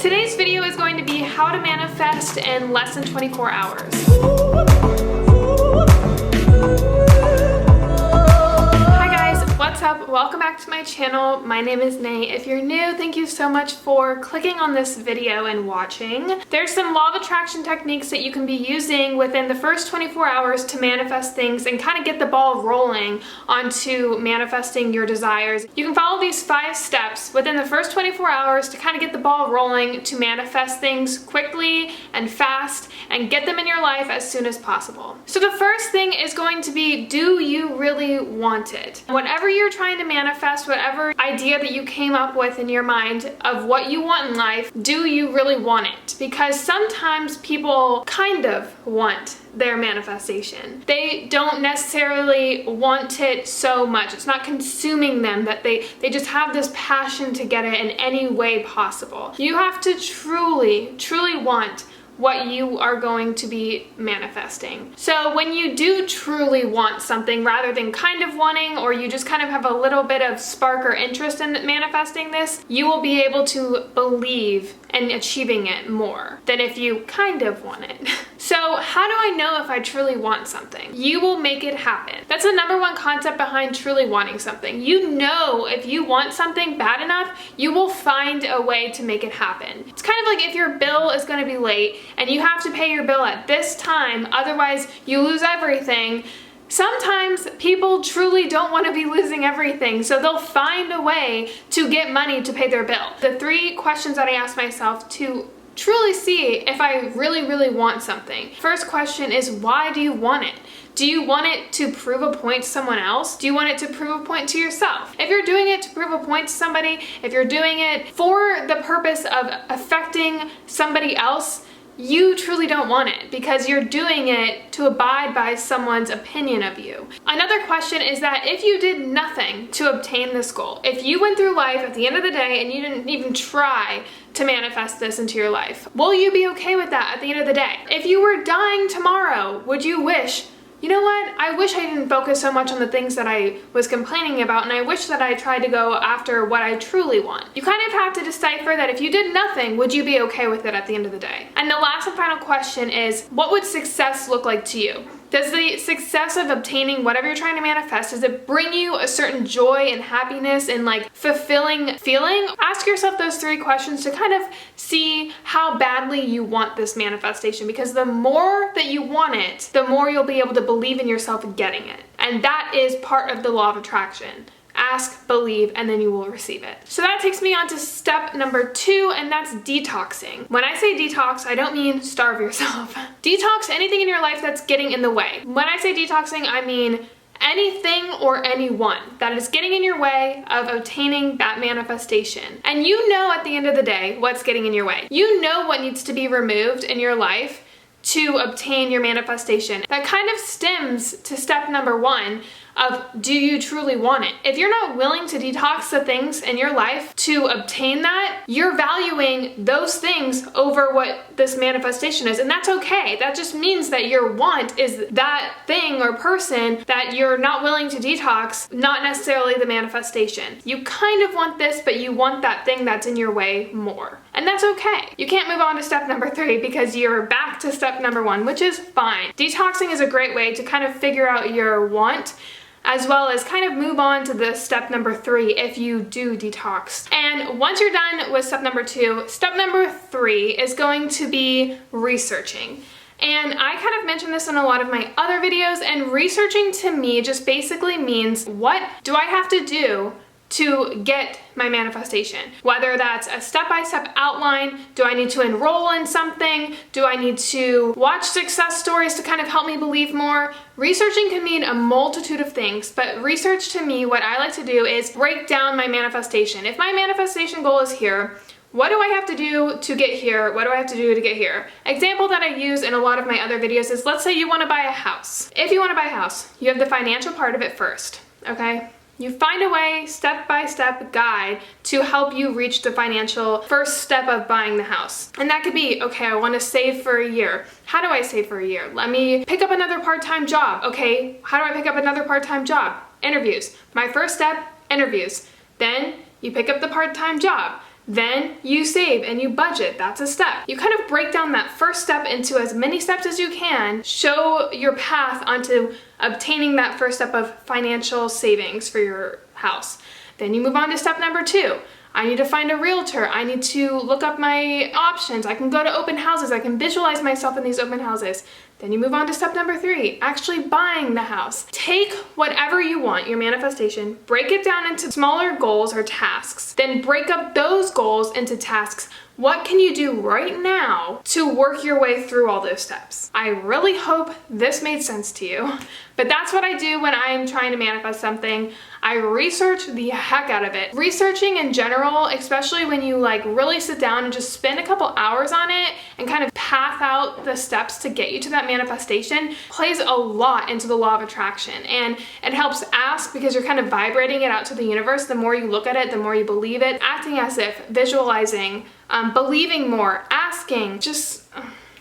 Today's video is going to be how to manifest in less than 24 hours. What's up? Welcome back to my channel. My name is Nate. If you're new, thank you so much for clicking on this video and watching. There's some law of attraction techniques that you can be using within the first 24 hours to manifest things and kind of get the ball rolling onto manifesting your desires. You can follow these 5 steps within the first 24 hours to kind of get the ball rolling to manifest things quickly and fast and get them in your life as soon as possible. So the first thing is going to be, do you really want it? Whatever you're trying to manifest, whatever idea that you came up with in your mind of what you want in life, do you really want it? Because sometimes people kind of want their manifestation. They don't necessarily want it so much. It's not consuming them, that they just have this passion to get it in any way possible. You have to truly want what you are going to be manifesting. So when you do truly want something rather than kind of wanting, or you just kind of have a little bit of spark or interest in manifesting this, you will be able to believe in achieving it more than if you kind of want it. So how do I know if I truly want something? You will make it happen. That's the #1 concept behind truly wanting something. You know if you want something bad enough, you will find a way to make it happen. It's kind of like if your bill is going to be late and you have to pay your bill at this time, otherwise you lose everything. Sometimes people truly don't want to be losing everything, so they'll find a way to get money to pay their bill. The 3 questions that I ask myself to truly see if I really want something. First question is, why do you want it? Do you want it to prove a point to someone else? Do you want it to prove a point to yourself? If you're doing it to prove a point to somebody, if you're doing it for the purpose of affecting somebody else, you truly don't want it because you're doing it to abide by someone's opinion of you. Another question is that if you did nothing to obtain this goal, if you went through life at the end of the day and you didn't even try to manifest this into your life, will you be okay with that at the end of the day? If you were dying tomorrow, would you wish, you know what, I wish I didn't focus so much on the things that I was complaining about, and I wish that I tried to go after what I truly want? You kind of have to decipher that if you did nothing, would you be okay with it at the end of the day? And the last and final question is, what would success look like to you? Does the success of obtaining whatever you're trying to manifest, does it bring you a certain joy and happiness and like fulfilling feeling? Ask yourself those 3 questions to kind of see how badly you want this manifestation, because the more that you want it, the more you'll be able to believe in yourself getting it. And that is part of the law of attraction. Ask, believe, and then you will receive it. So that takes me on to step number 2, and that's detoxing. When I say detox, I don't mean starve yourself. Detox anything in your life that's getting in the way. When I say detoxing, I mean anything or anyone that is getting in your way of obtaining that manifestation. And you know at the end of the day what's getting in your way. You know what needs to be removed in your life to obtain your manifestation. That kind of stems to step number 1 of, do you truly want it? If you're not willing to detox the things in your life to obtain that, you're valuing those things over what this manifestation is, and that's okay. That just means that your want is that thing or person that you're not willing to detox, not necessarily the manifestation. You kind of want this, but you want that thing that's in your way more. And that's okay. You can't move on to step number 3 because you're back to step number 1, which is fine. Detoxing is a great way to kind of figure out your want, as well as kind of move on to the step number 3 if you do detox. And once you're done with step number 2, step number 3 is going to be researching. And I kind of mentioned this in a lot of my other videos, and researching to me just basically means, what do I have to do to get my manifestation? Whether that's a step-by-step outline, do I need to enroll in something? Do I need to watch success stories to kind of help me believe more? Researching can mean a multitude of things, but research to me, what I like to do is break down my manifestation. If my manifestation goal is here, what do I have to do to get here? What do I have to do to get here? Example that I use in a lot of my other videos is, let's say you want to buy a house. If you want to buy a house, you have the financial part of it first, okay? You find a way, step-by-step guide to help you reach the financial first step of buying the house. And that could be, okay, I want to save for a year. How do I save for a year? Let me pick up another part-time job. Okay, how do I pick up another part-time job? Interviews. My first step, interviews. Then you pick up the part-time job. Then you save and you budget. That's a step. You kind of break down that first step into as many steps as you can, show your path onto obtaining that first step of financial savings for your house. Then you move on to step number 2. I need to find a realtor. I need to look up my options. I can go to open houses. I can visualize myself in these open houses. Then you move on to step number 3, actually buying the house. Take whatever you want, your manifestation, break it down into smaller goals or tasks, then break up those goals into tasks. What can you do right now to work your way through all those steps? I really hope this made sense to you, but that's what I do when I'm trying to manifest something. I research the heck out of it. Researching in general, especially when you like really sit down and just spend a couple hours on it and kind of path out the steps to get you to that manifestation, plays a lot into the law of attraction. And it helps ask, because you're kind of vibrating it out to the universe. The more you look at it, the more you believe it, acting as if, visualizing, believing more, asking. Just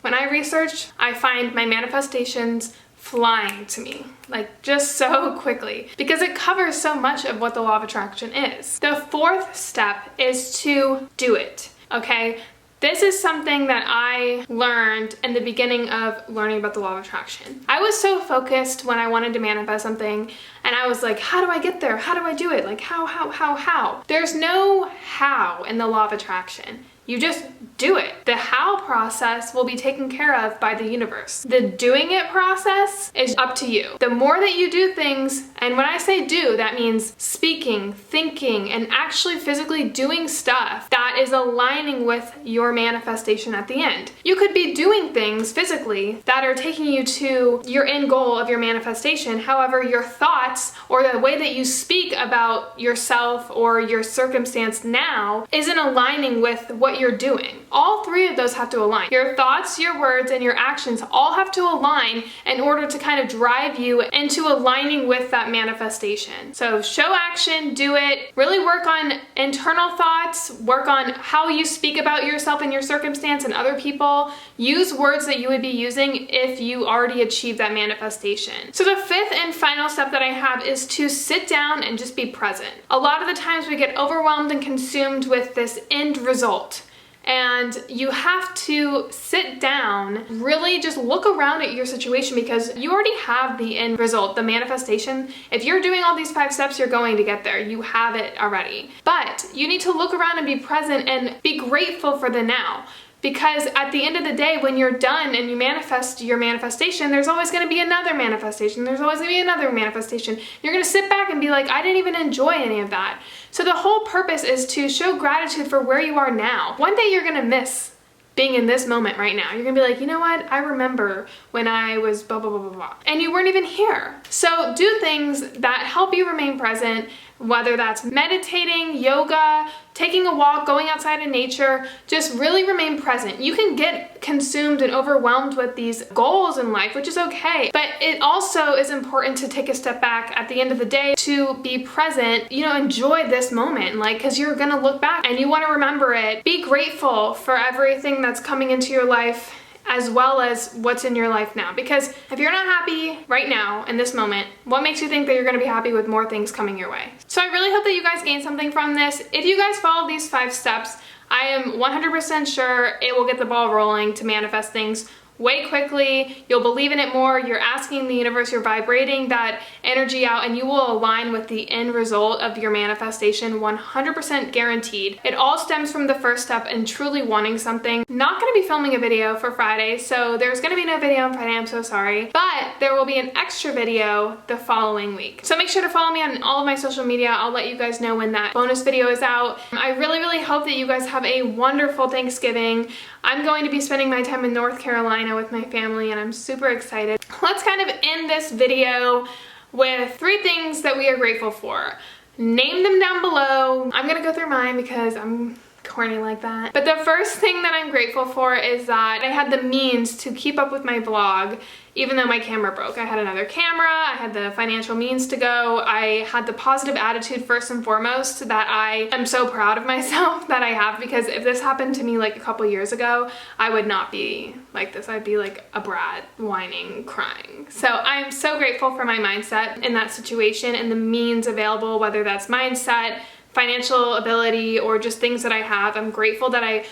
when I research, I find my manifestations flying to me, like just so quickly, because it covers so much of what the law of attraction is. The 4th step is to do it, okay? This is something that I learned in the beginning of learning about the law of attraction. I was so focused when I wanted to manifest something, and I was like, how do I get there? How do I do it? Like how? There's no how in the law of attraction. You just do it. The how process will be taken care of by the universe. The doing it process is up to you. The more that you do things, and when I say do, that means speaking, thinking, and actually physically doing stuff that is aligning with your manifestation at the end. You could be doing things physically that are taking you to your end goal of your manifestation. However, your thoughts or the way that you speak about yourself or your circumstance now isn't aligning with what you're doing. All 3 of those have to align. Your thoughts, your words, and your actions all have to align in order to kind of drive you into aligning with that manifestation. So show action, do it, really work on internal thoughts, work on how you speak about yourself and your circumstance and other people. Use words that you would be using if you already achieved that manifestation. So the 5th and final step that I have is to sit down and just be present. A lot of the times we get overwhelmed and consumed with this end result. And you have to sit down, really just look around at your situation, because you already have the end result, the manifestation. If you're doing all these 5 steps, you're going to get there. You have it already. But you need to look around and be present and be grateful for the now. Because at the end of the day, when you're done and you manifest your manifestation, there's always going to be another manifestation. There's always going to be another manifestation. You're going to sit back and be like, I didn't even enjoy any of that. So the whole purpose is to show gratitude for where you are now. One day you're going to miss being in this moment right now. You're going to be like, you know what? I remember when I was blah, blah, blah, blah, blah. And you weren't even here. So do things that help you remain present, whether that's meditating, yoga, taking a walk, going outside in nature. Just really remain present. You can get consumed and overwhelmed with these goals in life, which is okay. But it also is important to take a step back at the end of the day to be present, enjoy this moment, because you're gonna look back and you wanna remember it. Be grateful for everything that's coming into your life, as well as what's in your life now. Because if you're not happy right now in this moment, what makes you think that you're gonna be happy with more things coming your way? So I really hope that you guys gained something from this. If you guys follow these 5 steps, I am 100% sure it will get the ball rolling to manifest things way quickly. You'll believe in it more. You're asking the universe, you're vibrating that energy out, and you will align with the end result of your manifestation, 100% guaranteed. It all stems from the first step and truly wanting something. Not going to be filming a video for Friday, so there's going to be no video on Friday, I'm so sorry. But there will be an extra video the following week. So make sure to follow me on all of my social media. I'll let you guys know when that bonus video is out. I really, really hope that you guys have a wonderful Thanksgiving. I'm going to be spending my time in North Carolina with my family, and I'm super excited. Let's kind of end this video with 3 things that we are grateful for. Name them down below. I'm gonna go through mine because I'm corny like that. But the first thing that I'm grateful for is that I had the means to keep up with my vlog even though my camera broke. I had another camera, I had the financial means to go, I had the positive attitude first and foremost that I am so proud of myself that I have, because if this happened to me like a couple years ago, I would not be like this. I'd be like a brat, whining, crying. So I'm so grateful for my mindset in that situation and the means available, whether that's mindset, financial ability or just things that I have. I'm grateful that I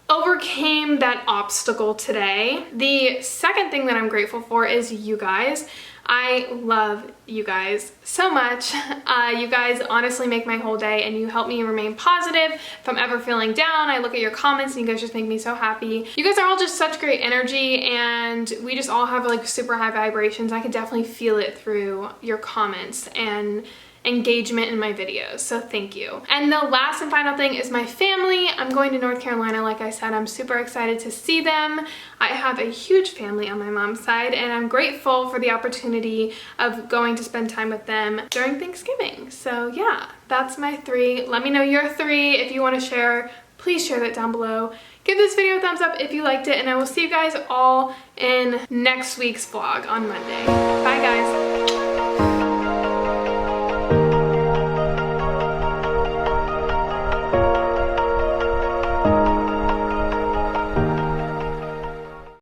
overcame that obstacle today. The second thing that I'm grateful for is you guys. I love you guys so much. You guys honestly make my whole day, and you help me remain positive. If I'm ever feeling down, I look at your comments and you guys just make me so happy. You guys are all just such great energy, and we just all have like super high vibrations. I can definitely feel it through your comments and engagement in my videos, so thank you. And the last and final thing is my family. I'm going to North Carolina, like I said. I'm super excited to see them. I have a huge family on my mom's side, and I'm grateful for the opportunity of going to spend time with them during Thanksgiving. So yeah, that's my 3. Let me know your 3 if you want to share. Please share that down below. Give this video a thumbs up if you liked it, and I will see you guys all in next week's vlog on Monday. Bye guys.